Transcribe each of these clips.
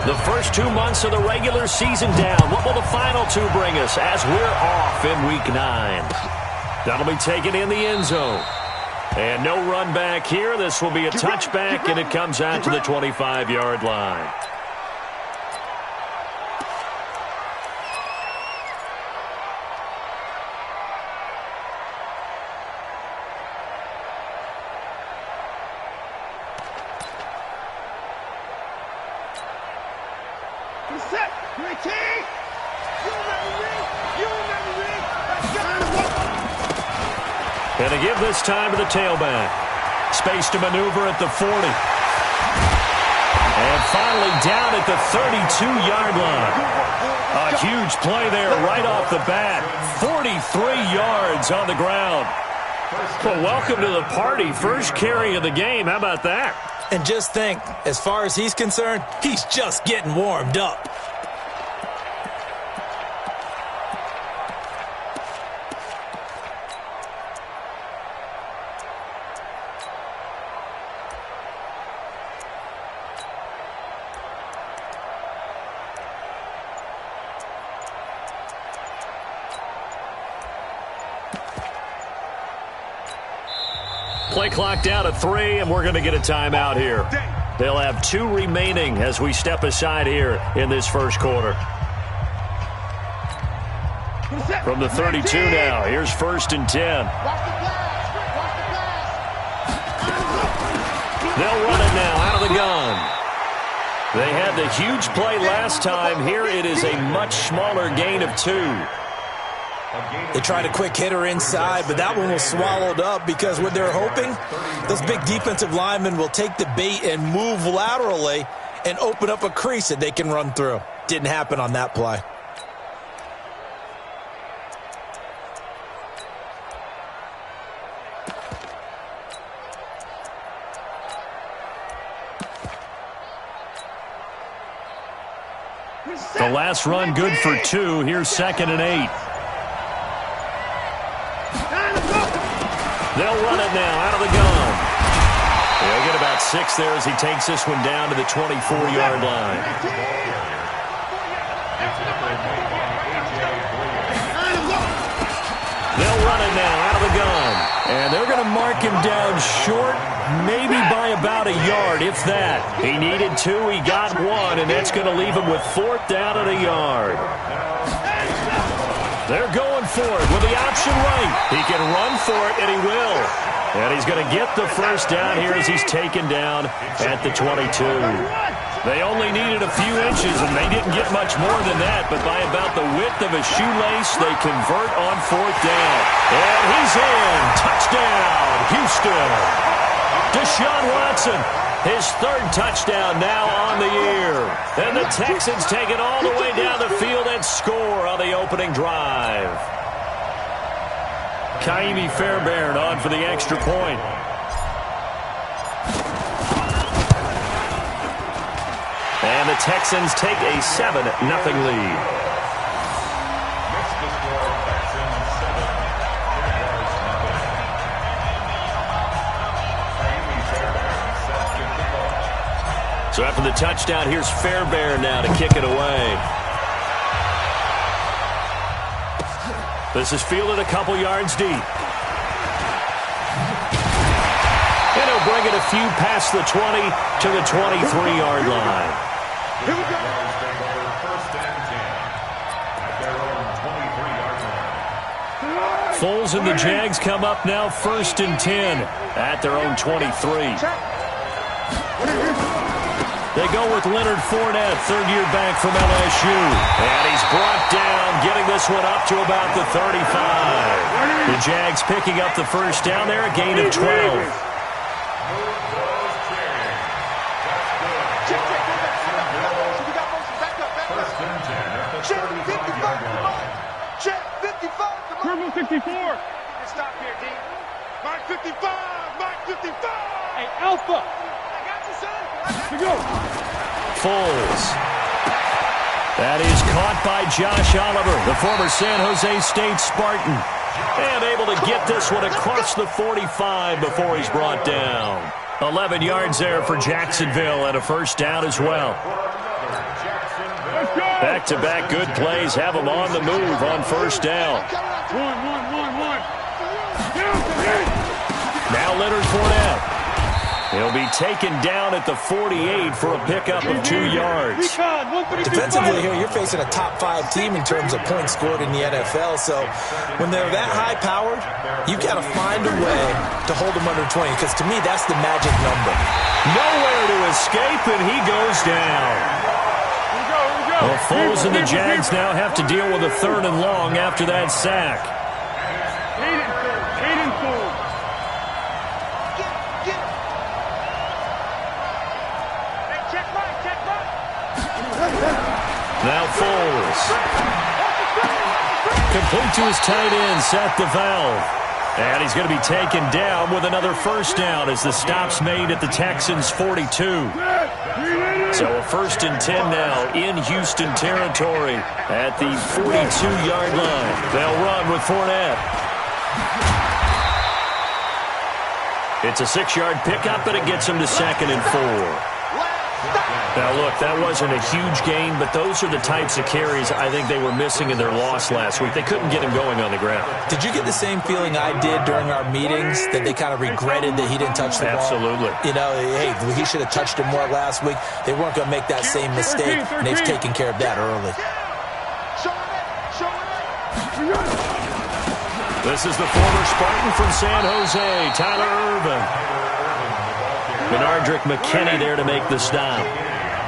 The first 2 months of the regular season down. What will the final two bring us as we're off in Week 9? That'll be taken in the end zone. And no run back here. This will be a touchback, and it comes out to the 25-yard line. And to give this time to the tailback. Space to maneuver at the 40. And finally down at the 32-yard line. A huge play there right off the bat. 43 yards on the ground. Well, welcome to the party. First carry of the game. How about that? And just think, as far as he's concerned, he's just getting warmed up. Play clock down to 3, and we're going to get a timeout here. They'll have 2 remaining as we step aside here in this first quarter. From the 32 now, here's 1st and 10. They'll run it now out of the gun. They had the huge play last time. Here it is a much smaller gain of 2. They tried a quick hitter inside, but that one was swallowed up because what they're hoping, those big defensive linemen will take the bait and move laterally and open up a crease that they can run through. Didn't happen on that play. The last run good for 2. Here's 2nd and 8. They'll run it now out of the gun. They'll get about 6 there as he takes this one down to the 24-yard line. They'll run it now out of the gun. And they're going to mark him down short, maybe by about a yard, if that. He needed 2, he got 1, and that's going to leave him with 4th down at a yard. They're going for it with the option right. He can run for it, and he will. And he's going to get the first down here as he's taken down at the 22. They only needed a few inches, and they didn't get much more than that. But by about the width of a shoelace, they convert on 4th down. And he's in. Touchdown, Houston. Deshaun Watson, his 3rd touchdown now on the year. And the Texans take it all the way down the field and score on the opening drive. Kaimi Fairbairn on for the extra point. And the Texans take a 7-0 lead. So after the touchdown, here's Fairbairn now to kick it away. This is fielded a couple yards deep. And he'll bring it a few past the 20 to the 23-yard line. Here we go. Foles and the Jags come up now 1st and 10 at their own 23. They go with Leonard Fournette, 3rd-year back from LSU. And he's brought down, getting this one up to about the 35. The Jags picking up the first down there, a gain of 12. Purple 64. Stop here, D. Mark 55. Mark 55. Hey, Alpha. I got you, son. To go. Foles. That is caught by Josh Oliver, the former San Jose State Spartan. And able to get this one across the 45 before he's brought down. 11 yards there for Jacksonville and a first down as well. Back-to-back good plays have him on the move on first down. One. Now Leonard Fournette. He'll be taken down at the 48 for a pickup of 2 yards. Defensively here, you're facing a top 5 team in terms of points scored in the NFL. So when they're that high-powered, you've got to find a way to hold them under 20, because to me, that's the magic number. Nowhere to escape, and he goes down. Well, Foles and the Jags now have to deal with a 3rd and long after that sack. Now Foles. Complete to his tight end, Seth DeValve. And he's going to be taken down with another first down as the stop's made at the Texans' 42. So a 1st and 10 now in Houston territory at the 42-yard line. They'll run with Fournette. It's a 6-yard pickup, but it gets him to 2nd and 4. Now, look, that wasn't a huge gain, but those are the types of carries I think they were missing in their loss last week. They couldn't get him going on the ground. Did you get the same feeling I did during our meetings, that they kind of regretted that he didn't touch the ball? Absolutely. You know, hey, he should have touched it more last week. They weren't going to make that same mistake, and they've taken care of that early. This is the former Spartan from San Jose, Tyler Irvin. Benardrick McKinney there to make the stop.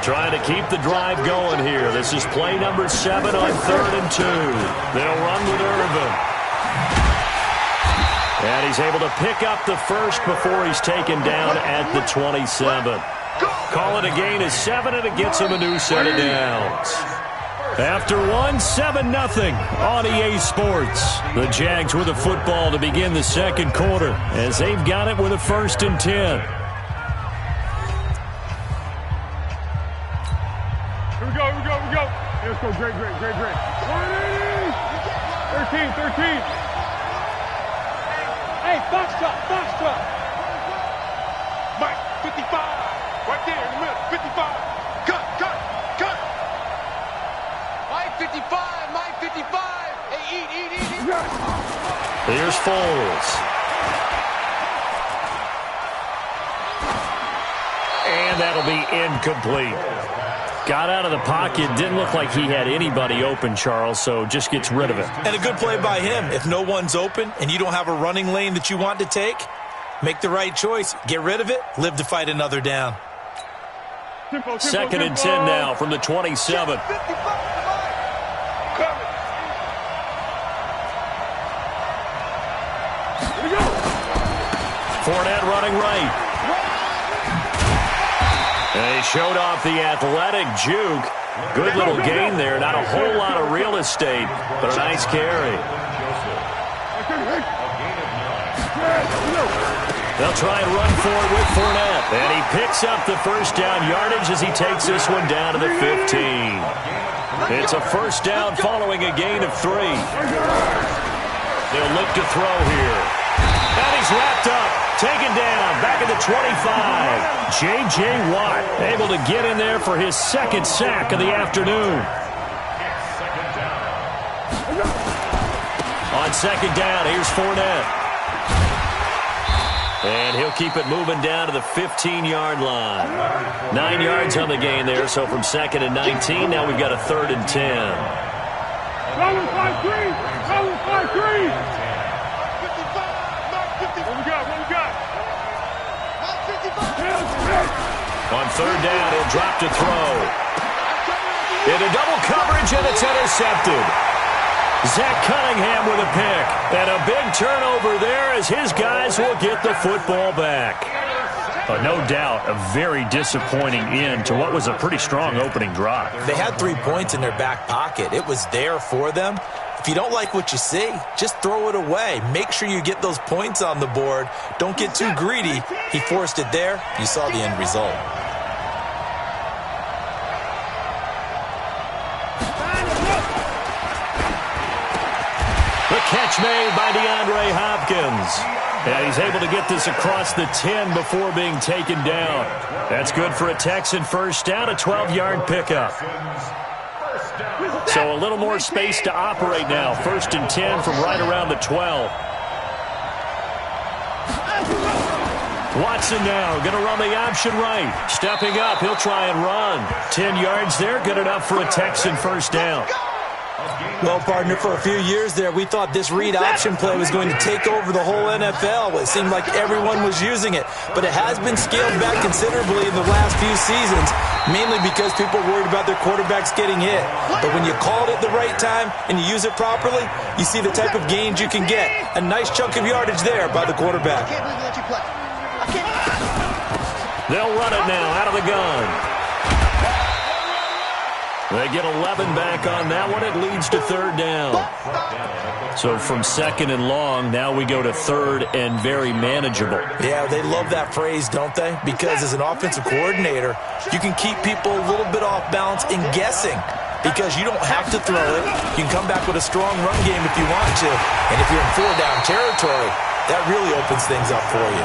Trying to keep the drive going here. This is play number 7 on 3rd and 2. They'll run with Irvin. And he's able to pick up the first before he's taken down at the 27. Call it a gain of 7, and it gets him a new set of downs. After 7-0 on EA Sports. The Jags with the football to begin the 2nd quarter as they've got it with a 1st and 10. Here we go. Let's go, great. 180. 13. Hey, box truck. Mike, 55. Right there in the middle, 55. Cut. Mike, 55. Hey, eat. Here's Foles. And that'll be incomplete. Got out of the pocket. Didn't look like he had anybody open, Charles, so just gets rid of it. And a good play by him. If no one's open and you don't have a running lane that you want to take, make the right choice. Get rid of it. Live to fight another down. 2nd and 10 now from the 27. Fournette running right. And he showed off the athletic juke. Good little gain there. Not a whole lot of real estate, but a nice carry. They'll try and run for it with Fournette. And he picks up the first down yardage as he takes this one down to the 15. It's a first down following a gain of 3. They'll look to throw here. And he's wrapped up. Taken down, back at the 25. J.J. Watt able to get in there for his 2nd sack of the afternoon. On 2nd down, here's Fournette. And he'll keep it moving down to the 15-yard line. 9 yards on the gain there, so from 2nd and 19, now we've got a 3rd and 10. Rolling 5-3. What we got? On 3rd down, he'll drop to throw. Into double coverage, and it's intercepted. Zach Cunningham with a pick. And a big turnover there as his guys will get the football back. No doubt, a very disappointing end to what was a pretty strong opening drive. They had 3 points in their back pocket. It was there for them. If you don't like what you see, just throw it away. Make sure you get those points on the board. Don't get too greedy. He forced it there. You saw the end result. The catch made by DeAndre Hopkins. And he's able to get this across the 10 before being taken down. That's good for a Texan first down, a 12-yard pickup. So a little more space to operate now. 1st and 10 from right around the 12. Watson now going to run the option right. Stepping up, he'll try and run. 10 yards there, good enough for a Texan first down. Well, partner, for a few years there, we thought this read option play was going to take over the whole NFL. It seemed like everyone was using it, but it has been scaled back considerably in the last few seasons, mainly because people are worried about their quarterbacks getting hit. But when you call it at the right time and you use it properly, you see the type of gains you can get. A nice chunk of yardage there by the quarterback. They'll run it now out of the gun. They get 11 back on that one. It leads to 3rd down. So from 2nd and long, now we go to 3rd and very manageable. Yeah, they love that phrase, don't they? Because as an offensive coordinator, you can keep people a little bit off balance and guessing because you don't have to throw it. You can come back with a strong run game if you want to. And if you're in 4-down territory, that really opens things up for you.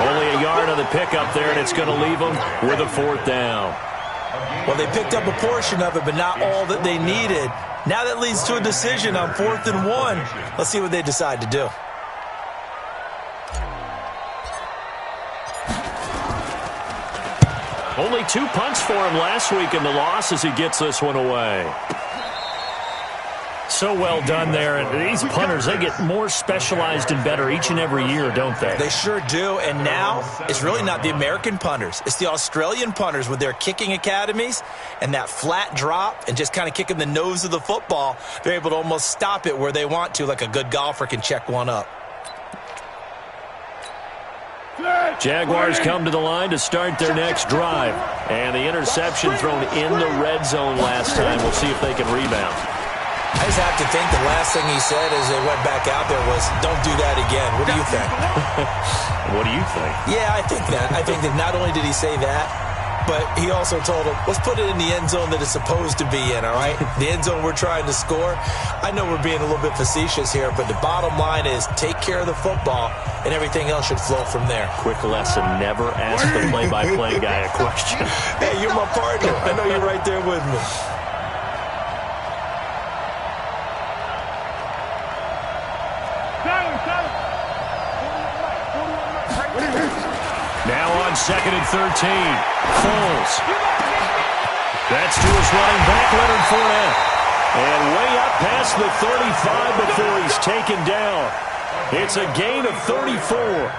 Only a yard on the pickup there, and it's going to leave them with a 4th down. Well, they picked up a portion of it, but not all that they needed. Now that leads to a decision on 4th and 1. Let's see what they decide to do. Only 2 punts for him last week in the loss as he gets this one away. So well done there. And these punters, they get more specialized and better each and every year, don't they? They sure do. And now it's really not the American punters. It's the Australian punters with their kicking academies and that flat drop and just kind of kicking the nose of the football. They're able to almost stop it where they want to, like a good golfer can check one up. Jaguars come to the line to start their next drive. And the interception thrown in the red zone last time. We'll see if they can rebound. I just have to think the last thing he said as they went back out there was, don't do that again. What do you think? What do you think? Yeah, I think that. I think that not only did he say that, but he also told him, let's put it in the end zone that it's supposed to be in, all right? The end zone we're trying to score. I know we're being a little bit facetious here, but the bottom line is take care of the football, and everything else should flow from there. Quick lesson, never ask the play-by-play guy a question. Hey, you're my partner. I know you're right there with me. Now on 2nd and 13. Foles. That's to his running back, Leonard Fournette. And way up past the 35 before he's taken down. It's a gain of 34.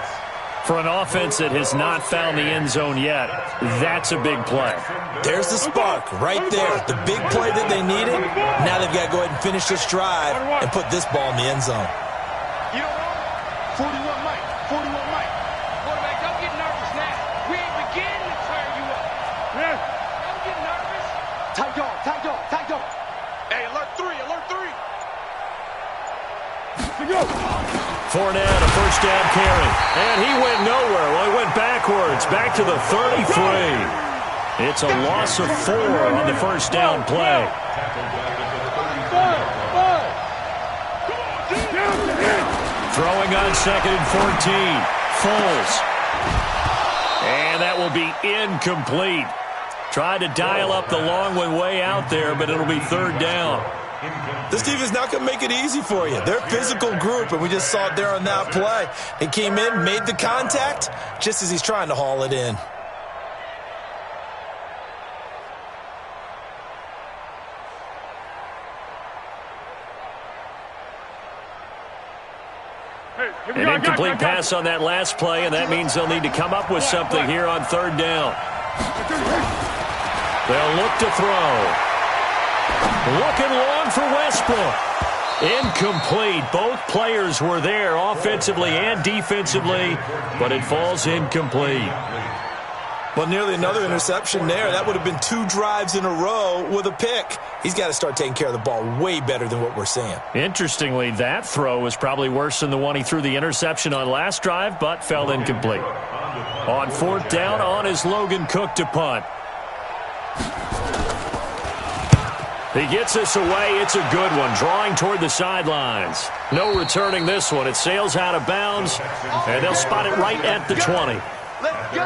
For an offense that has not found the end zone yet, that's a big play. There's the spark right there. The big play that they needed. Now they've got to go ahead and finish this drive and put this ball in the end zone. 41 Mike. 41 Mike. Quarterback, don't get nervous now. We ain't beginning to tear you up. Yeah. Don't get nervous. Tight dog, tight dog, tight dog. Hey, alert 3, alert 3. Go. Fournette, a first down carry. And he went nowhere. Well, he went backwards, back to the 33. It's a loss of 4 on the first down play. Throwing on 2nd and 14. Foles. And that will be incomplete. Tried to dial up the long one way out there, but it'll be 3rd down. This team is not going to make it easy for you. They're a physical group, and we just saw it there on that play. He came in, made the contact, just as he's trying to haul it in. An incomplete pass on that last play, and that means they'll need to come up with something here on 3rd down. They'll look to throw. Looking long for Westbrook. Incomplete. Both players were there offensively and defensively, but it falls incomplete. Well, nearly another interception there. That would have been 2 drives in a row with a pick. He's got to start taking care of the ball way better than what we're seeing. Interestingly, that throw was probably worse than the one he threw the interception on last drive, but fell incomplete. On 4th down, on is Logan Cook to punt. He gets this away. It's a good one, drawing toward the sidelines. No returning this one. It sails out of bounds, and they'll spot it right at the 20. Let's go.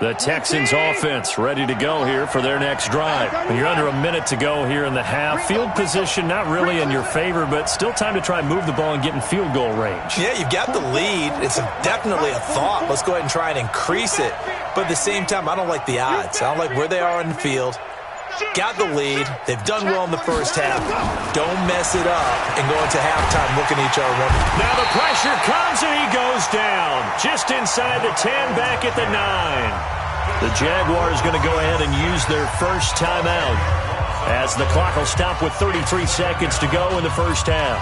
The Texans offense ready to go here for their next drive. You're under a minute to go here in the half. Field position not really in your favor, but still time to try and move the ball and get in field goal range. Yeah, you've got the lead. It's definitely a thought. Let's go ahead and try and increase it. But at the same time, I don't like the odds. I don't like where they are in the field. Got the lead. They've done well in the first half. Don't mess it up and go into halftime looking at each other. Now the pressure comes and he goes down. Just inside the 10, back at the 9. The Jaguars going to go ahead and use their first timeout as the clock will stop with 33 seconds to go in the first half.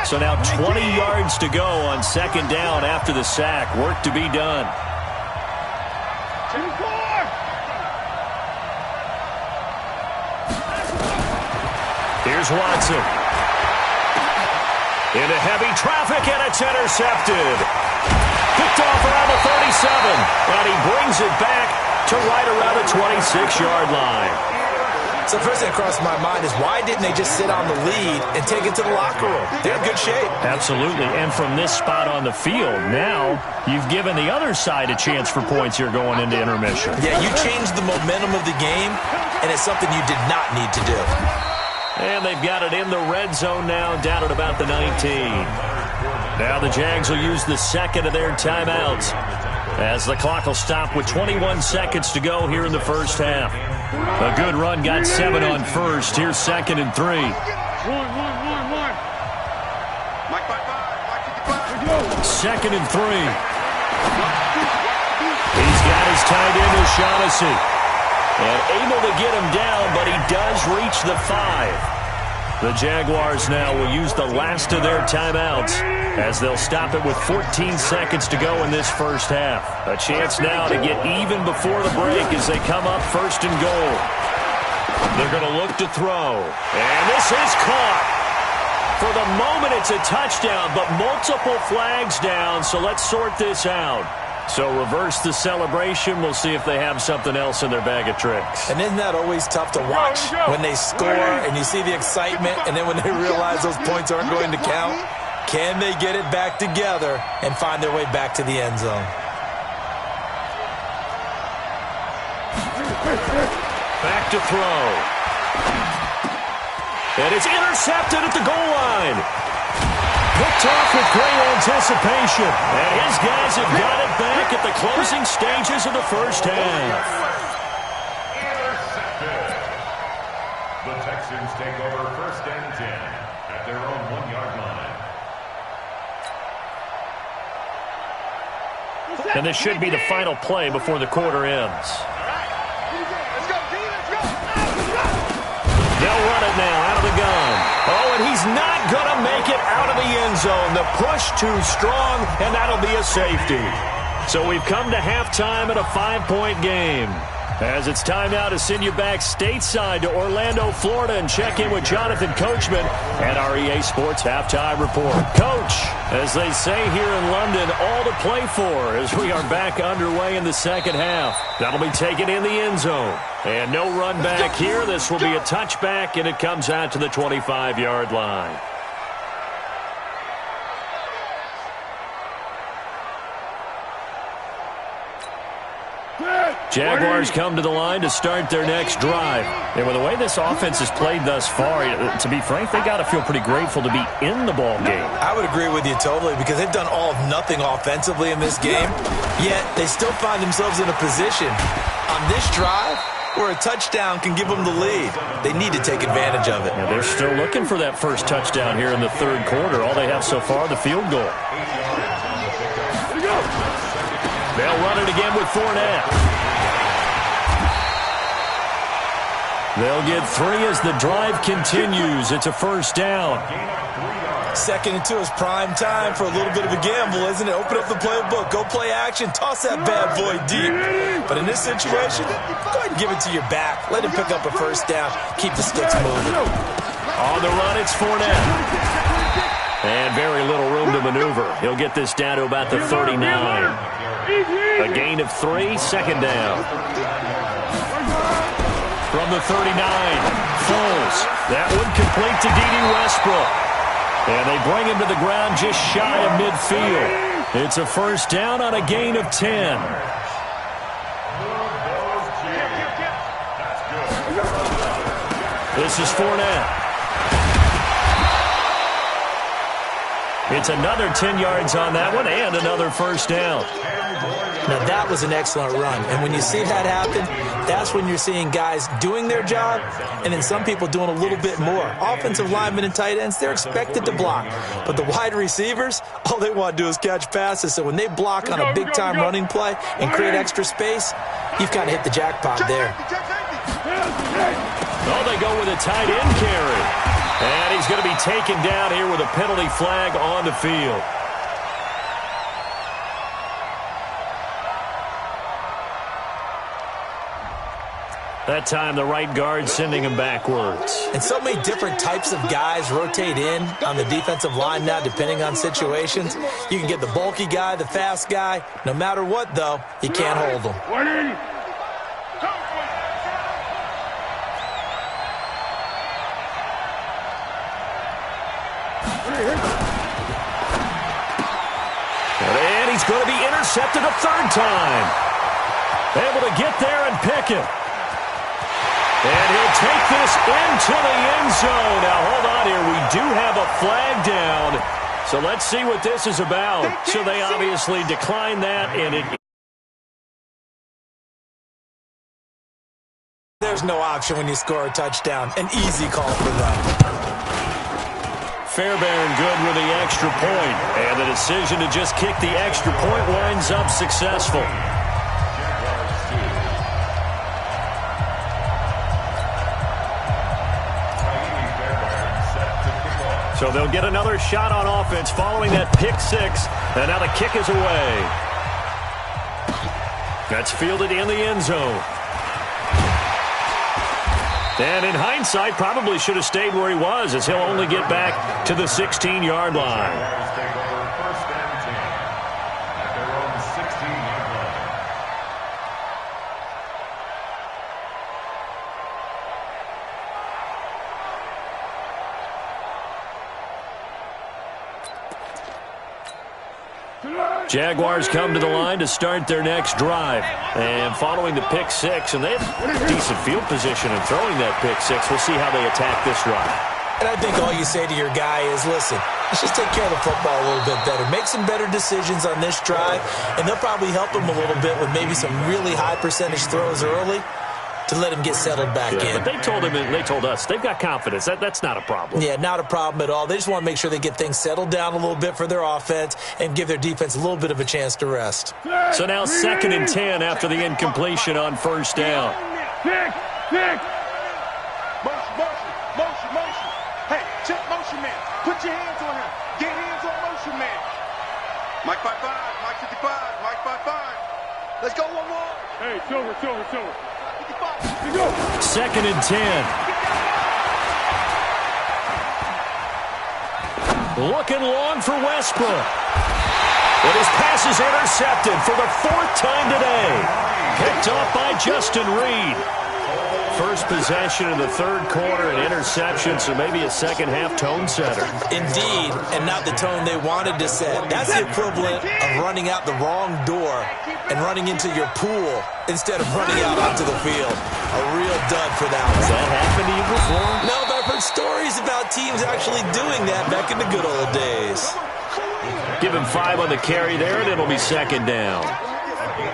So now 20 yards to go on second down after the sack. Work to be done. Here's Watson. Into heavy traffic, and it's intercepted. Picked off around the 37, and he brings it back to right around the 26-yard line. So the first thing that crossed my mind is why didn't they just sit on the lead and take it to the locker room? They're in good shape. Absolutely, and from this spot on the field, now you've given the other side a chance for points here going into intermission. Yeah, you changed the momentum of the game, and it's something you did not need to do. And they've got it in the red zone now, down at about the 19. Now the Jags will use the second of their timeouts as the clock will stop with 21 seconds to go here in the first half. A good run, got 7 on first. Here's second and 3. Second and 3. He's got his tight end, O'Shaughnessy. And able to get him down, but he does reach the 5. The Jaguars now will use the last of their timeouts as they'll stop it with 14 seconds to go in this first half. A chance now to get even before the break as they come up first and goal. They're going to look to throw. And this is caught. For the moment, it's a touchdown, but multiple flags down, so let's sort this out. So reverse the celebration. We'll see if they have something else in their bag of tricks. And isn't that always tough to watch when they score and you see the excitement, and then when they realize those points aren't going to count? Can they get it back together and find their way back to the end zone? Back to throw. And it's intercepted at the goal line. Picked off with great anticipation. And his guys have got it back at the closing stages of the first half. Intercepted. The Texans take over first and 10 at their own 1-yard line. And this should be the final play before the quarter ends. They'll run it now out of the gun. Oh, and he's not going to make it out of the end zone. The push too strong, and that'll be a safety. So we've come to halftime in a 5-point game. As it's time now to send you back stateside to Orlando, Florida, and check in with Jonathan Coachman and our EA Sports Halftime Report. Coach, as they say here in London, all to play for as we are back underway in the second half. That'll be taken in the end zone. And no run back here. This will be a touchback, and it comes out to the 25-yard line. Jaguars come to the line to start their next drive. And with the way this offense has played thus far, to be frank, they got to feel pretty grateful to be in the ball game. I would agree with you totally because they've done all of nothing offensively in this game, yet they still find themselves in a position on this drive where a touchdown can give them the lead. They need to take advantage of it. Yeah, they're still looking for that first touchdown here in the third quarter. All they have so far, the field goal. They'll run it again with Fournette. They'll get 3 as the drive continues. It's a first down. 2nd and 2 is prime time for a little bit of a gamble, isn't it? Open up the playbook, go play action, toss that bad boy deep. But in this situation, go ahead and give it to your back. Let him pick up a first down. Keep the sticks moving. On the run, it's Fournette. And very little room to maneuver. He'll get this down to about the 39. A gain of 3, second down. From the 39, Foles. That one complete to D.D. Westbrook. And they bring him to the ground just shy of midfield. It's a first down on a gain of 10. This is Fournette. It's another 10 yards on that one and another first down. Now, that was an excellent run. And when you see that happen, that's when you're seeing guys doing their job and then some people doing a little bit more. Offensive linemen and tight ends, they're expected to block. But the wide receivers, all they want to do is catch passes. So when they block on a big-time running play and create extra space, you've kind of hit the jackpot there. Oh, they go with a tight end carry. And he's going to be taken down here with a penalty flag on the field. That time, the right guard sending him backwards. And so many different types of guys rotate in on the defensive line now, depending on situations. You can get the bulky guy, the fast guy. No matter what, though, you can't hold them. And he's going to be intercepted a third time. Able to get there and pick it. And he'll take this into the end zone. Now, hold on here. We do have a flag down. So let's see what this is about. So they obviously declined that, and it... There's no option when you score a touchdown. An easy call for them. Fairbairn good with the extra point. And the decision to just kick the extra point winds up successful. So they'll get another shot on offense following that pick six. And now the kick is away. That's fielded in the end zone. And in hindsight, probably should have stayed where he was, as he'll only get back to the 16-yard line. Jaguars come to the line to start their next drive. And following the pick six, and they have decent field position in throwing that pick six. We'll see how they attack this drive. And I think all you say to your guy is, listen, let's just take care of the football a little bit better. Make some better decisions on this drive, and they'll probably help him a little bit with maybe some really high percentage throws early to let him get settled back in. But they told him, and they told us, they've got confidence. That's not a problem. Yeah, not a problem at all. They just want to make sure they get things settled down a little bit for their offense and give their defense a little bit of a chance to rest. So now 2nd and 10 after the incompletion on first down. Pick. Motion. Hey, check motion man. Put your hands on him. Get hands on motion man. Mike 5-5, Mike 55, Mike 5-5. Let's go one more. Hey, silver. 2nd and 10. Looking long for Westbrook. But his pass is intercepted for the 4th time today. Picked off by Justin Reed. First possession in the 3rd quarter, an interception, so maybe a second-half tone setter. Indeed, and not the tone they wanted to set. That's the equivalent of running out the wrong door and running into your pool instead of running out onto the field. A real dud for that one. Has that happened to you before? No, but I've heard stories about teams actually doing that back in the good old days. Give him 5 on the carry there, and it'll be 2nd down.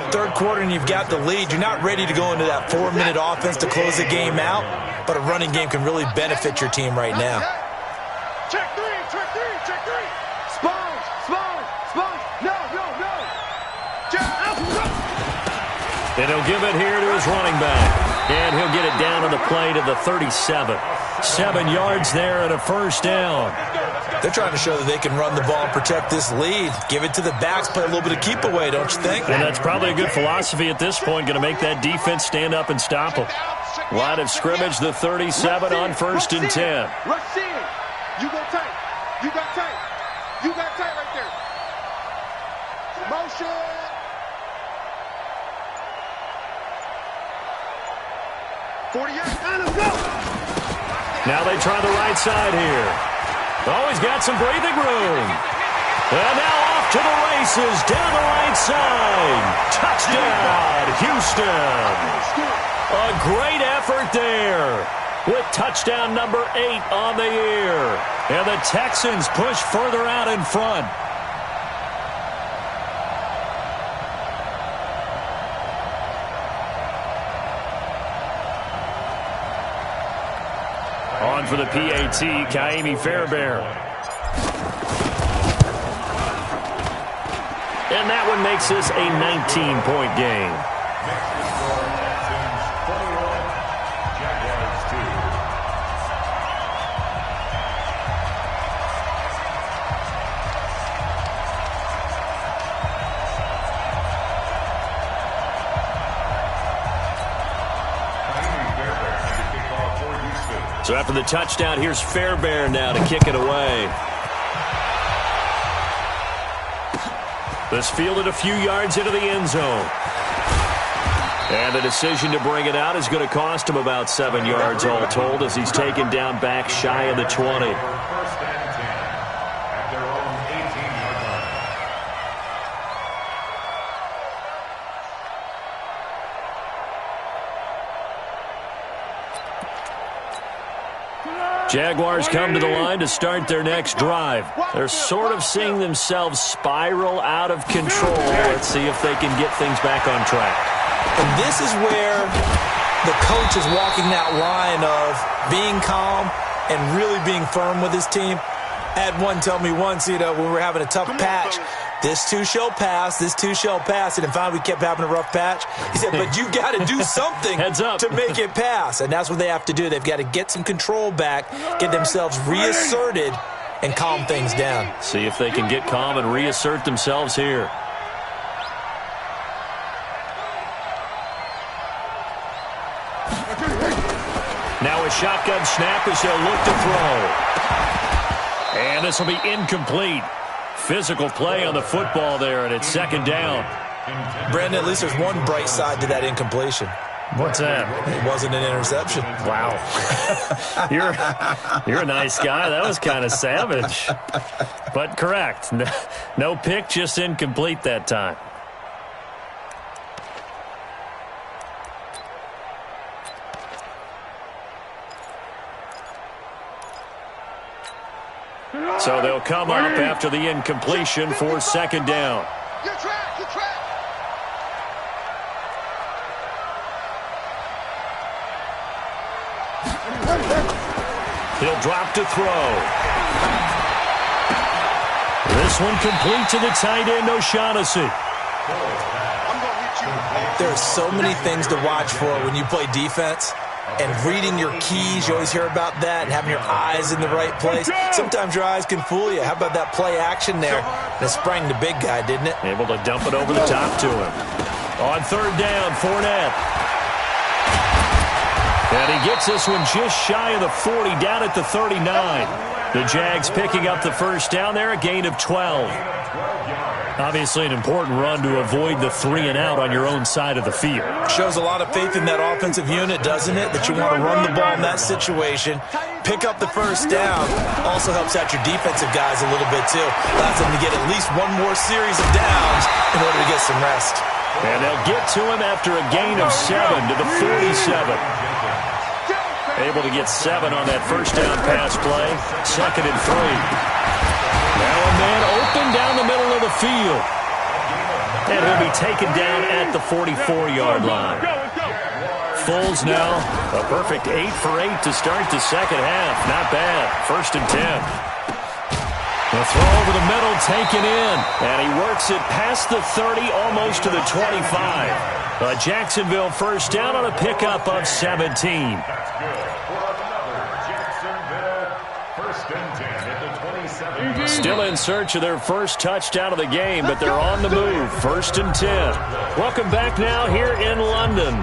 3rd quarter and you've got the lead. You're not ready to go into that 4-minute offense to close the game out, but a running game can really benefit your team right now. Check three. Sponge. No. And he'll give it here to his running back. And he'll get it down on the play to the 37. 7 yards there and a first down. They're trying to show that they can run the ball and protect this lead. Give it to the backs, play a little bit of keep away, don't you think? And that's probably a good philosophy at this point, going to make that defense stand up and stop them. Line of scrimmage, the 37 on 1st and 10. Rush in. You got tight right there. Motion. 40 yards. Let's go. Now they try the right side here. Oh, he's got some breathing room. And now off to the races down the right side. Touchdown, Houston. A great effort there with touchdown number 8 on the year. And the Texans push further out in front. On for the PAT, Kaimi Fairbairn. And that one makes this a 19-point game. So after the touchdown, here's Fairbairn now to kick it away. This fielded a few yards into the end zone. And the decision to bring it out is going to cost him about 7 yards all told as he's taken down back shy of the 20. First and 10 at their own 18-yard line. Jaguars come to the line to start their next drive. They're sort of seeing themselves spiral out of control. Let's see if they can get things back on track. And this is where the coach is walking that line of being calm and really being firm with his team. I had one tell me once, when we were having a tough patch, this too shall pass, this too shall pass. And finally we kept having a rough patch. He said, but you got to do something Heads up. to make it pass. And that's what they have to do. They've got to get some control back, get themselves reasserted, and calm things down. See if they can get calm and reassert themselves here. Now a shotgun snap as they'll look to throw. And this will be incomplete. Physical play on the football there, and it's second down. Brandon, at least there's one bright side to that incompletion. What's that? It wasn't an interception. Wow. You're a nice guy. That was kind of savage. But correct. No pick, just incomplete that time. So they'll come up after the incompletion for second down. Your track, your track. He'll drop to throw. This one complete to the tight end, O'Shaughnessy. I'm going to hit you. There are so many things to watch for when you play defense. And reading your keys, you always hear about that, and having your eyes in the right place. Sometimes your eyes can fool you. How about that play action there? And it sprang the big guy, didn't it? Able to dump it over the top to him. On third down, Fournette. And he gets this one just shy of the 40, down at the 39. The Jags picking up the first down there, a gain of 12. Obviously an important run to avoid the 3 and out on your own side of the field. Shows a lot of faith in that offensive unit, doesn't it? That you want to run the ball in that situation. Pick up the first down. Also helps out your defensive guys a little bit, too. Allows them to get at least one more series of downs in order to get some rest. And they'll get to him after a gain of 7 to the 47. Able to get 7 on that first down pass play. Second and 3. Now a man open down the middle of the field. And he'll be taken down at the 44-yard line. Foles now, a perfect 8 for 8 to start the second half. Not bad. First and 10. The throw over the middle taken in. And he works it past the 30, almost to the 25. A Jacksonville first down on a pickup of 17. Still in search of their first touchdown of the game, but they're on the move. First and 10. Welcome back now here in London.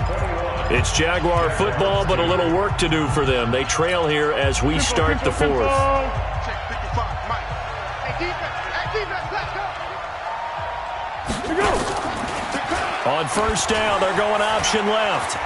It's Jaguar football, but a little work to do for them. They trail here as we start the fourth. On first down, they're going option left.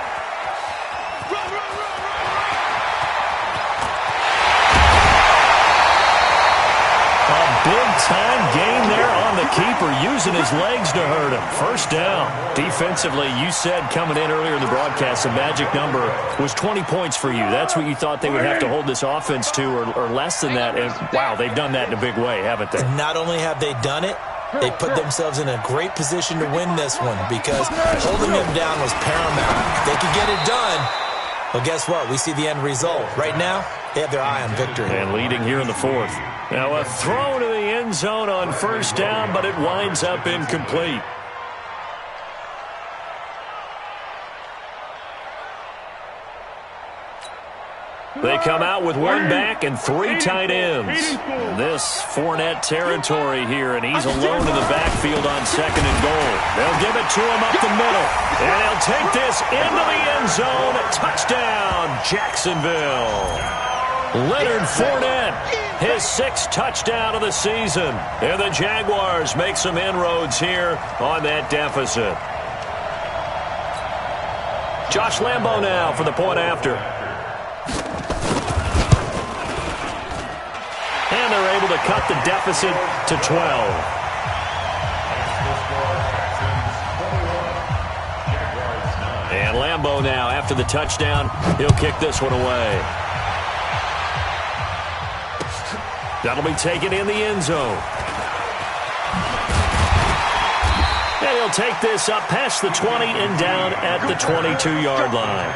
Big-time gain there on the keeper, using his legs to hurt him. First down. Defensively, you said coming in earlier in the broadcast, the magic number was 20 points for you. That's what you thought they would have to hold this offense to, or less than that. And, wow, they've done that in a big way, haven't they? Not only have they done it, they put themselves in a great position to win this one because holding them down was paramount. If they could get it done, well, guess what? We see the end result. Right now, they have their eye on victory. And leading here in the fourth. Now a throw to the end zone on first down, but it winds up incomplete. They come out with one back and three tight ends. This Fournette territory here, and he's alone in the backfield on second and goal. They'll give it to him up the middle, and he'll take this into the end zone. Touchdown, Jacksonville. Leonard Fournette, his sixth touchdown of the season. And the Jaguars make some inroads here on that deficit. Josh Lambo now for the point after. And they're able to cut the deficit to 12. And Lambo now, after the touchdown, he'll kick this one away. That'll be taken in the end zone. And he'll take this up past the 20 and down at the 22-yard line.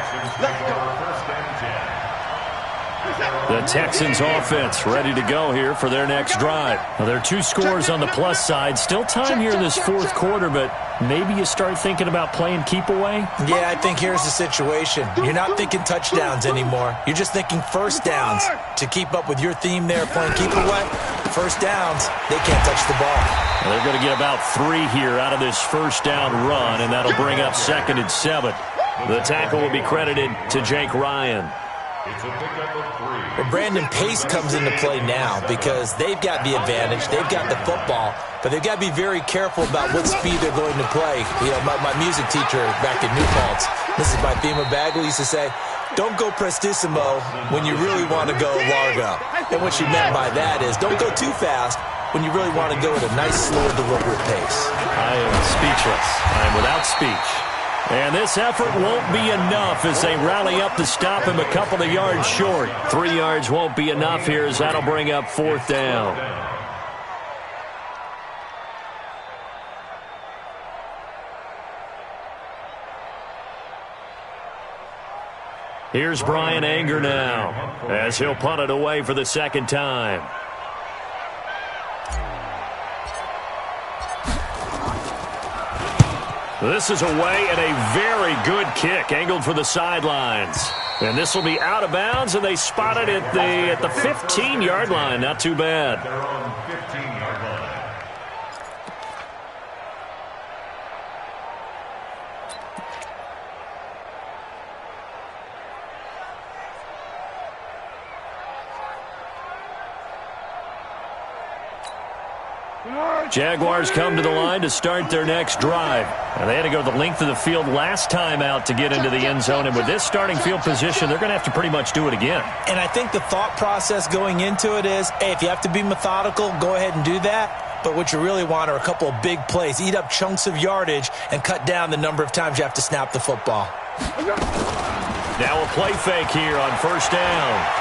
The Texans offense ready to go here for their next drive. Well, there are two scores on the plus side. Still time here in this fourth quarter, but maybe you start thinking about playing keep away? Yeah, I think here's the situation. You're not thinking touchdowns anymore. You're just thinking first downs. To keep up with your theme there, playing keep away, first downs, they can't touch the ball. Well, they're going to get about 3 here out of this first down run, and that'll bring up 2nd and 7. The tackle will be credited to Jake Ryan. It's a pickup of 3. Well, Brandon Pace comes into play now because they've got the advantage. They've got the football, but they've got to be very careful about what speed they're going to play. You know, my music teacher back in New Paltz, Mrs. Bythema Bagley, used to say, don't go prestissimo when you really want to go largo. And what she meant by that is don't go too fast when you really want to go at a nice, slow, deliberate pace. I am speechless. I am without speech. And this effort won't be enough as they rally up to stop him a couple of yards short. 3 yards won't be enough here as that'll bring up 4th down. Here's Brian Anger now as he'll punt it away for the second time. This is away and a very good kick, angled for the sidelines. And this will be out of bounds, and they spot it at the 15-yard line. Not too bad. They're on 15-yard line. Jaguars come to the line to start their next drive. And they had to go the length of the field last time out to get into the end zone. And with this starting field position, they're going to have to pretty much do it again. And I think the thought process going into it is, hey, if you have to be methodical, go ahead and do that. But what you really want are a couple of big plays. Eat up chunks of yardage and cut down the number of times you have to snap the football. Now a play fake here on first down.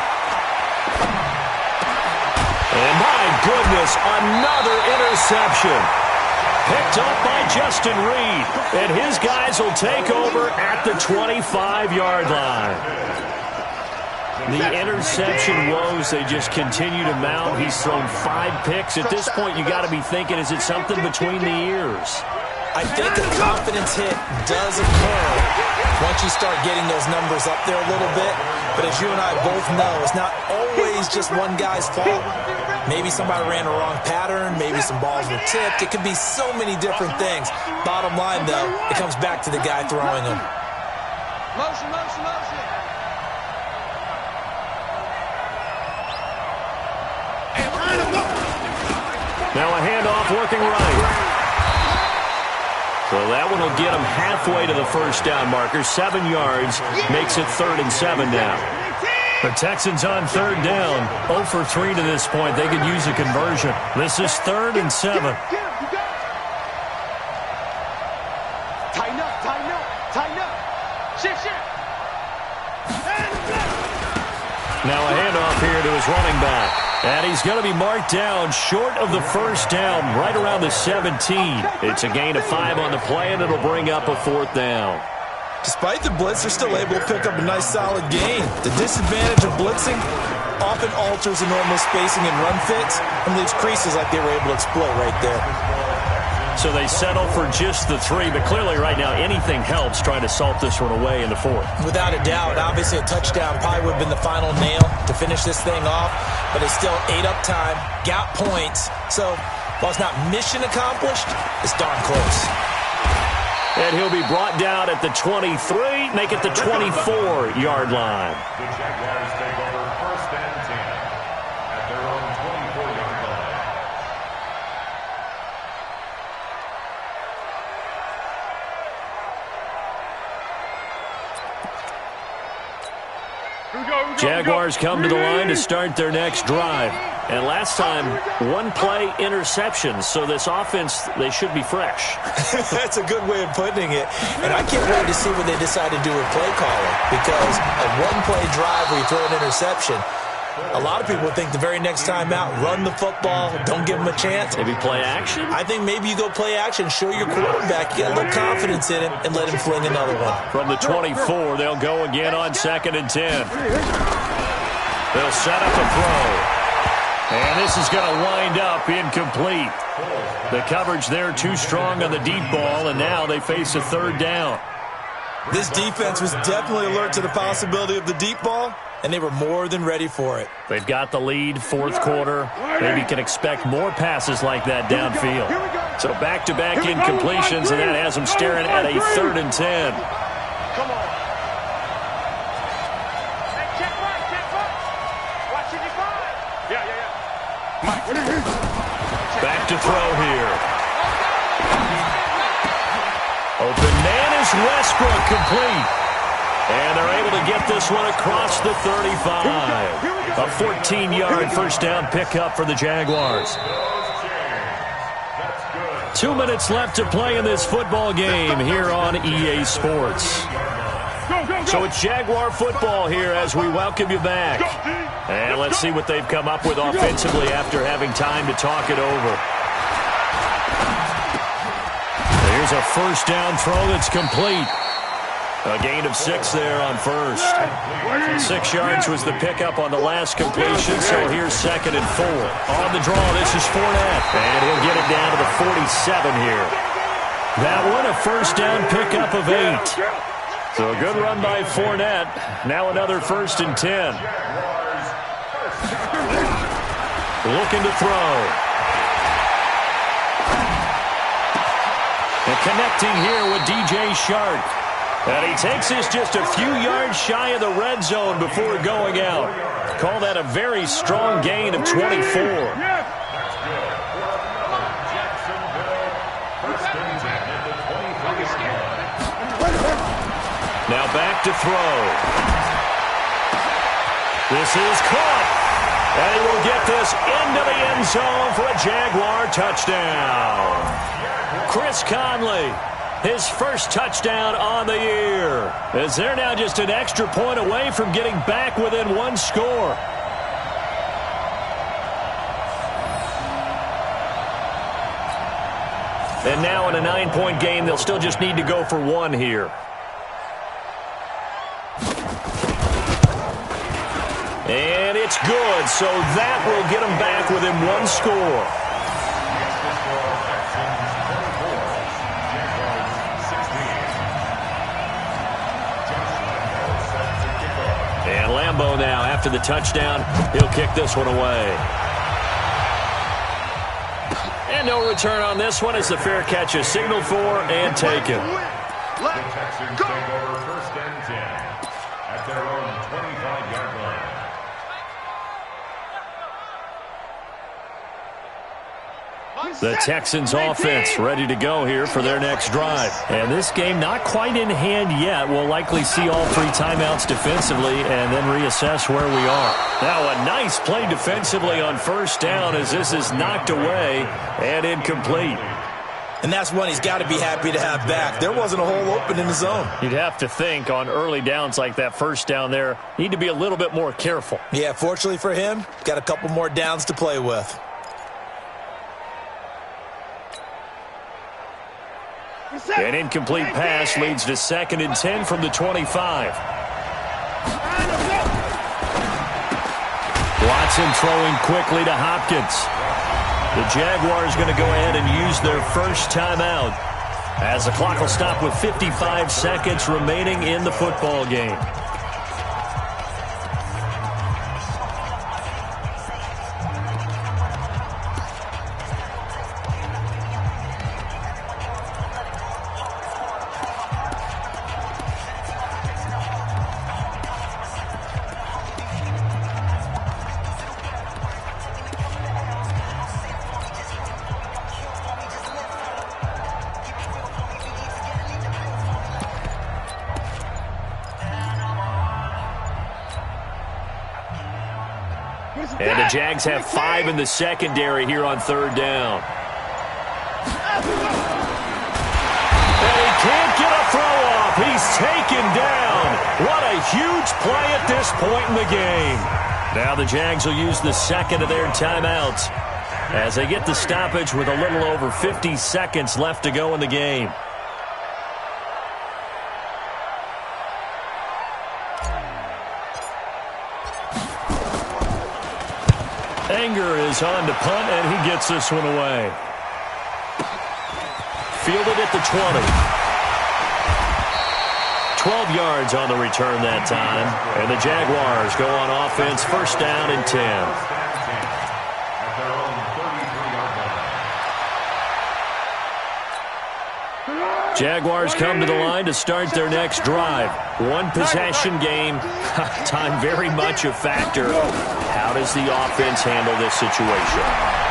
And my goodness, another interception. Picked up by Justin Reed. And his guys will take over at the 25-yard line. The interception woes, they just continue to mount. He's thrown 5 picks. At this point, you got to be thinking, is it something between the ears? I think a confidence hit does occur once you start getting those numbers up there a little bit. But as you and I both know, it's not always just one guy's fault. Maybe somebody ran a wrong pattern. Maybe some balls were tipped. It could be so many different things. Bottom line, though, it comes back to the guy throwing them. Motion, motion, motion. Now a handoff working right. So that one will get him halfway to the first down marker. 7 yards makes it 3rd and 7 now. The Texans on third down, 0 for 3 to this point. They could use a conversion. This is 3rd and 7. Tighten up, tighten up, tighten up. Shift. Now a handoff here to his running back. And he's going to be marked down short of the first down, right around the 17. It's a gain of 5 on the play, and it'll bring up a 4th down. Despite the blitz, they're still able to pick up a nice solid gain. The disadvantage of blitzing often alters the normal spacing and run fits and leaves creases like they were able to exploit right there. So they settle for just the 3, but clearly right now anything helps trying to salt this one away in the 4th. Without a doubt, obviously a touchdown probably would have been the final nail to finish this thing off, but it's still ate up time, got points. So while it's not mission accomplished, it's darn close. And he'll be brought down at the 23, make it the 24-yard line. The Jaguars take over 1st and 10 at their own 24-yard line. Jaguars come to the line to start their next drive. And last time, 1-play interception. So this offense, they should be fresh. That's a good way of putting it. And I can't wait to see what they decide to do with play calling. Because a 1-play drive where you throw an interception, a lot of people think the very next time out, run the football, don't give them a chance. Maybe play action? I think maybe you go play action, show your quarterback, you get a little confidence in him, and let him fling another one. From the 24, they'll go again on 2nd and 10. They'll set up a throw. And this is going to wind up incomplete. The coverage there too strong on the deep ball, and now they face a 3rd down. This defense was definitely alert to the possibility of the deep ball, and they were more than ready for it. They've got the lead, 4th quarter. Maybe can expect more passes like that downfield. So back-to-back incompletions, and that has them staring at a 3rd and 10. Come on. Hey, check right. Watch it, Yeah. Back to throw here. Open man is Westbrook, complete. And they're able to get this one across the 35. A 14-yard first down pickup for the Jaguars. 2 minutes left to play in this football game here on EA Sports. So it's Jaguar football here as we welcome you back. And let's see what they've come up with offensively after having time to talk it over. Here's a first down throw that's complete. A gain of 6 there on first. 6 yards was the pickup on the last completion, so here's 2nd and 4. On the draw, this is Fournette. And he'll get it down to the 47 here. That one, a first down pickup of 8. So a good run by Fournette. Now another 1st and 10. Looking to throw. And connecting here with DJ Shark. And he takes this just a few yards shy of the red zone before going out. Call that a very strong gain of 24. Now back to throw. This is caught. And he will get this into the end zone for a Jaguar touchdown. Chris Conley, his first touchdown on the year. As they're now just an extra point away from getting back within 1 score. And now in a 9-point game, they'll still just need to go for 1 here. And it's good, so that will get them back within 1 score. And Lambeau now, after the touchdown, he'll kick this one away. And no return on this one as the fair catch is signaled for and taken. The Texans take over 1st and 10 at their own 25-yard line. The Texans offense ready to go here for their next drive. And this game not quite in hand yet. We'll likely see all 3 timeouts defensively and then reassess where we are. Now a nice play defensively on first down as this is knocked away and incomplete. And that's one he's got to be happy to have back. There wasn't a hole open in the zone. You'd have to think on early downs like that first down there, need to be a little bit more careful. Yeah, fortunately for him, got a couple more downs to play with. An incomplete pass leads to 2nd and 10 from the 25. Watson throwing quickly to Hopkins. The Jaguars going to go ahead and use their first timeout as the clock will stop with 55 seconds remaining in the football game. And the Jags have 5 in the secondary here on 3rd down. And he can't get a throw off. He's taken down. What a huge play at this point in the game. Now the Jags will use the 2nd of their timeouts as they get the stoppage with a little over 50 seconds left to go in the game. Anger is on to punt, and he gets this one away. Fielded at the 20. 12 yards on the return that time. And the Jaguars go on offense, 1st down and 10. Jaguars come to the line to start their next drive. 1 possession game. Time very much a factor. How does the offense handle this situation?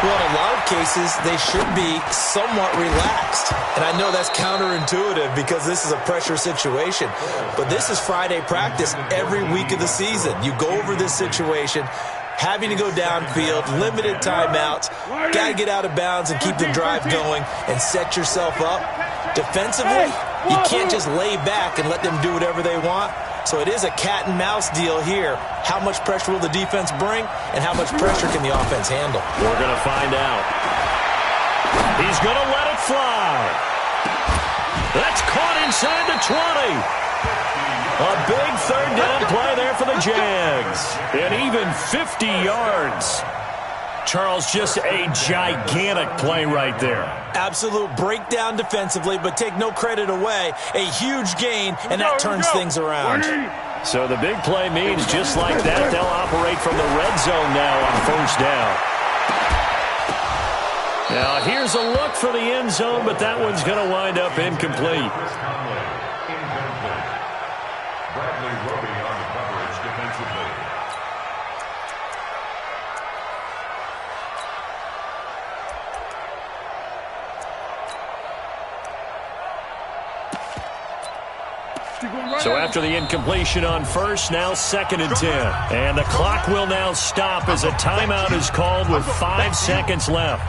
Well, in a lot of cases, they should be somewhat relaxed. And I know that's counterintuitive because this is a pressure situation. But this is Friday practice every week of the season. You go over this situation, having to go downfield, limited timeouts, got to get out of bounds and keep the drive going and set yourself up. Defensively, you can't just lay back and let them do whatever they want. So it is a cat and mouse deal here. How much pressure will the defense bring and how much pressure can the offense handle? We're going to find out. He's going to let it fly. That's caught inside the 20. A big 3rd down play there for the Jags. And even 50 yards. Charles, just a gigantic play right there. Absolute breakdown defensively, but take no credit away. A huge gain, and that turns things around. So the big play means just like that, they'll operate from the red zone now on 1st down. Now here's a look for the end zone, but that one's going to wind up incomplete. So after the incompletion on 1st, now 2nd and 10. And the clock will now stop as a timeout is called with 5 seconds left.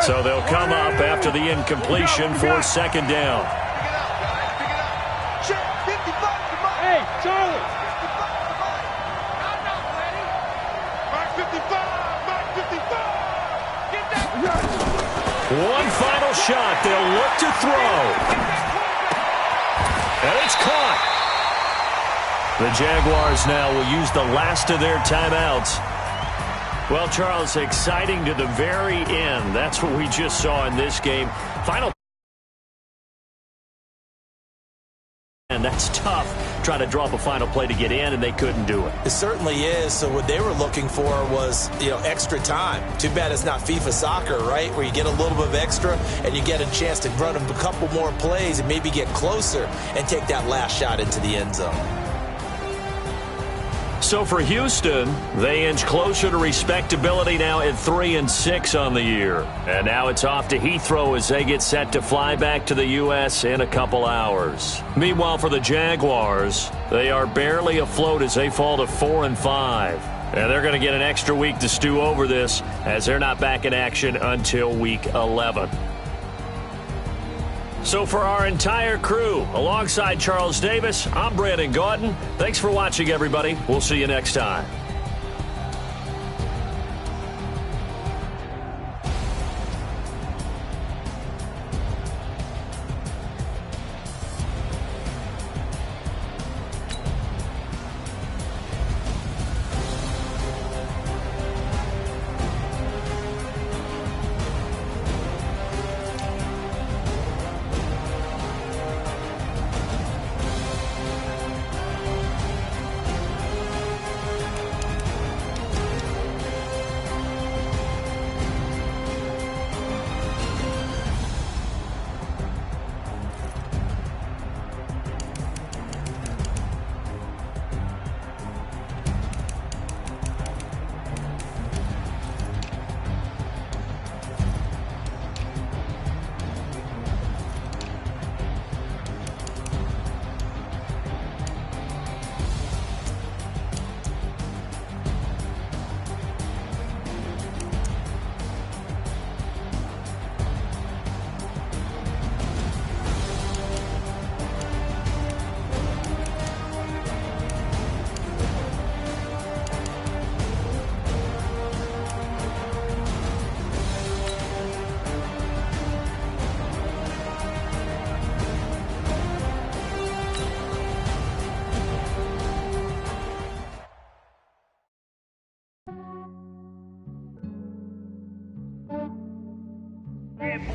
So they'll come up after the incompletion for 2nd down. Hey, Charlie! I'm not ready! Mark 55! Mark 55! Get that! One final shot. They'll look to throw. And it's caught. The Jaguars now will use the last of their timeouts. Well, Charles, exciting to the very end. That's what we just saw in this game. Final And that's tough, trying to draw up a final play to get in, and they couldn't do it. It certainly is. So what they were looking for was, extra time. Too bad it's not FIFA soccer, right, where you get a little bit of extra and you get a chance to run a couple more plays and maybe get closer and take that last shot into the end zone. So for Houston, they inch closer to respectability now at 3-6 on the year. And now it's off to Heathrow as they get set to fly back to the U.S. in a couple hours. Meanwhile, for the Jaguars, they are barely afloat as they fall to 4-5. And they're going to get an extra week to stew over this as they're not back in action until week 11. So for our entire crew, alongside Charles Davis, I'm Brandon Gaudin. Thanks for watching, everybody. We'll see you next time.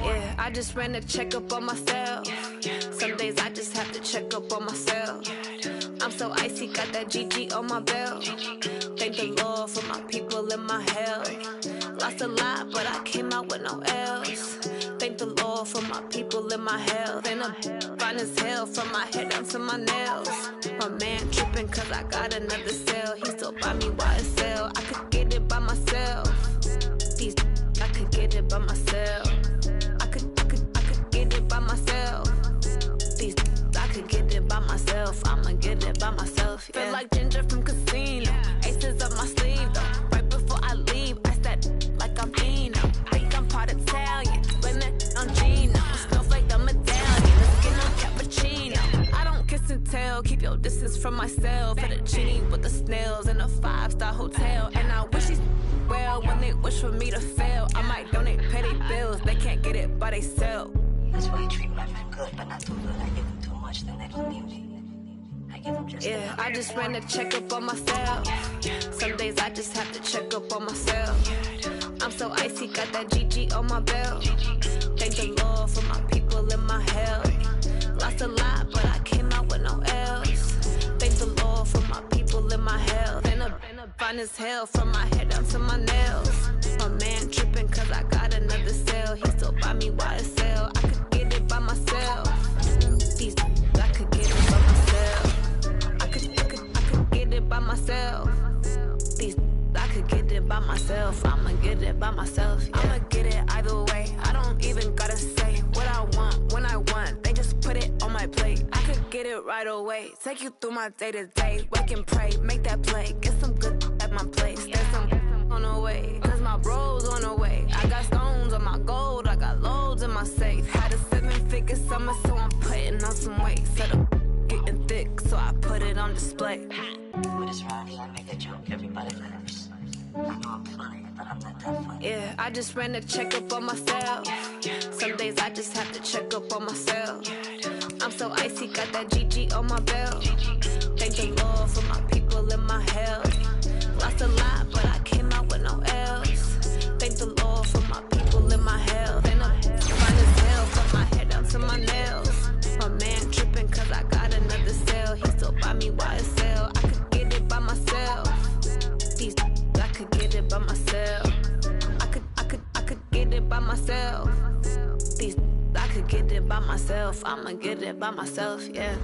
Yeah, I just ran a checkup on myself. Some days I just have to check up on myself. I'm so icy, got that GG on my belt. Thank the Lord for my people in my health. Lost a lot, but I came out with no else. Thank the Lord for my people in my health. And I'm fine as hell from my head down to my nails. My man tripping cause I got another cell. He still buy me YSL. I could get it by myself. These I could get it by myself. I could get it by myself. These I could get it by myself. I'ma get it by myself. Yeah. Feel like Ginger from Casino. Aces up my sleeve though. Right before I leave, I said like I'm Dino. Think I'm part Italian. Blame that on Gino. Snowflake the medallion. The skin on cappuccino. I don't kiss and tell. Keep your distance from myself. Fettuccine with the snails in a 5-star hotel. And I wish these well when they wish for me to fail. I might donate petty bills. They can't get it by themselves. That's why you treat my men good, but not too good. I give them too much, then they don't need me. I give them just yeah, I just ran a checkup on myself. Some days I just have to check up on myself. I'm so icy, got that GG on my belt. Thank the Lord for my people in my health. Lost a lot, but I came out with no else. Thank the Lord for my people in my health. And I'm fine as hell from my head down to my nails. My man tripping cause I got another cell. He still buy me YSL. I could get it by myself. These I could get it by myself. I could get it by myself. These I could get it by myself. I'ma get it by myself. Yeah. I'ma get it either way. I don't even gotta say what I want when I want. They just put it on my plate. I could get it right away. Take you through my day to day. Work and pray, make that play. Get some good at my place. There's some on the way. Cause my bro's on the way. I got stones on my gold. I got loads in my safe. Had a 7-figure summer, so I'm putting on some weight. Set up getting thick, so I put it on display. with this round here, I make a joke, everybody laughs. I know I'm funny, but I'm not that funny. Yeah, I just ran a checkup on myself. Some days I just have to check up on myself. I'm so icy, got that GG on my belt. Thank the Lord for my people in my health. Lost a lot, but I came out with no else. Thank the Lord for my people in my health. And I'm fine as hell from my head down to my nails. My man tripping cause I got another myself. These I could get it by myself. I'ma get it by myself, yeah.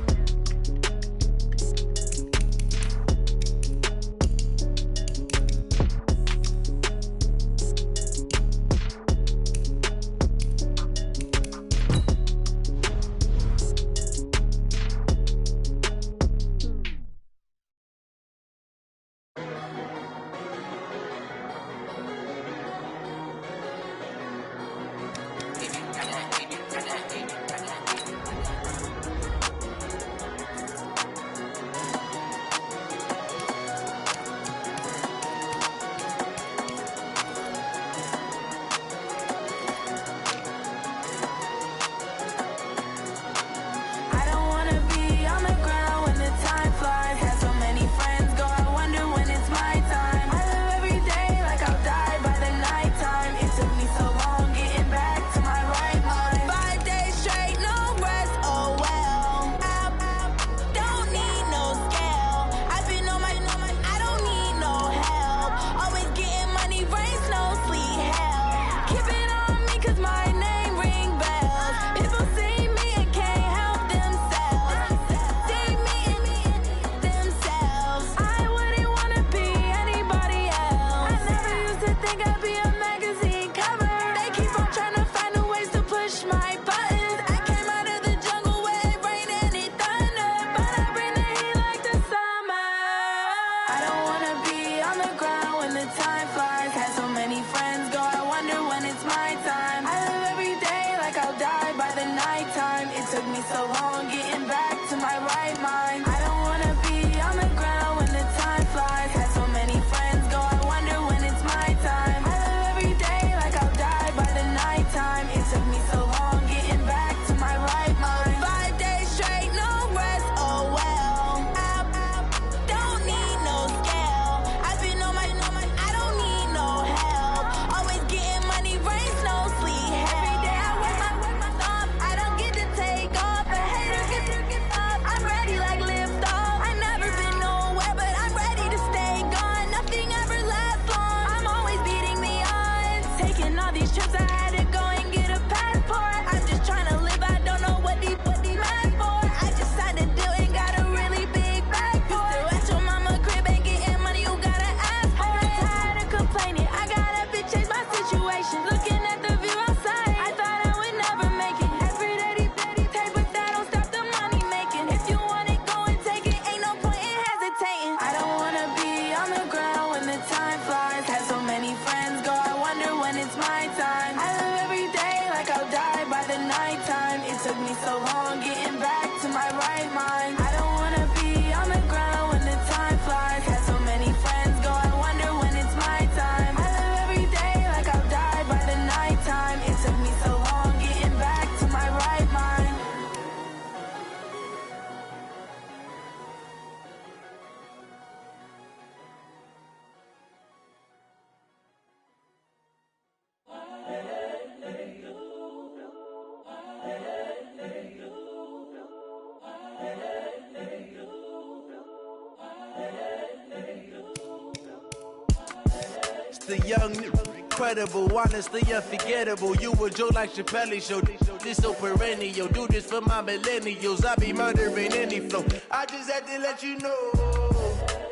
The young, incredible, honestly unforgettable. You a joke like Chappelle Show. This so perennial. Do this for my millennials. I be murdering any flow. I just had to let you know.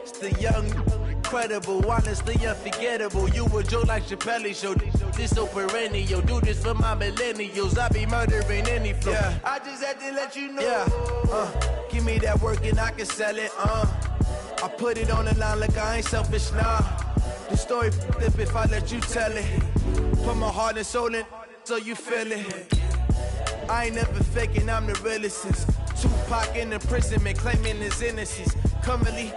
It's the young, incredible, honestly unforgettable. You a joke like Chappelle Show. This so perennial. Do this for my millennials. I be murdering any flow. Yeah. I just had to let you know. Yeah. Give me that work and I can sell it. I put it on the line like I ain't selfish, nah. The story flip if I let you tell it. Put my heart and soul in so you feel it. I ain't never faking, I'm the realest since Tupac in imprisonment, claiming his innocence. Currently,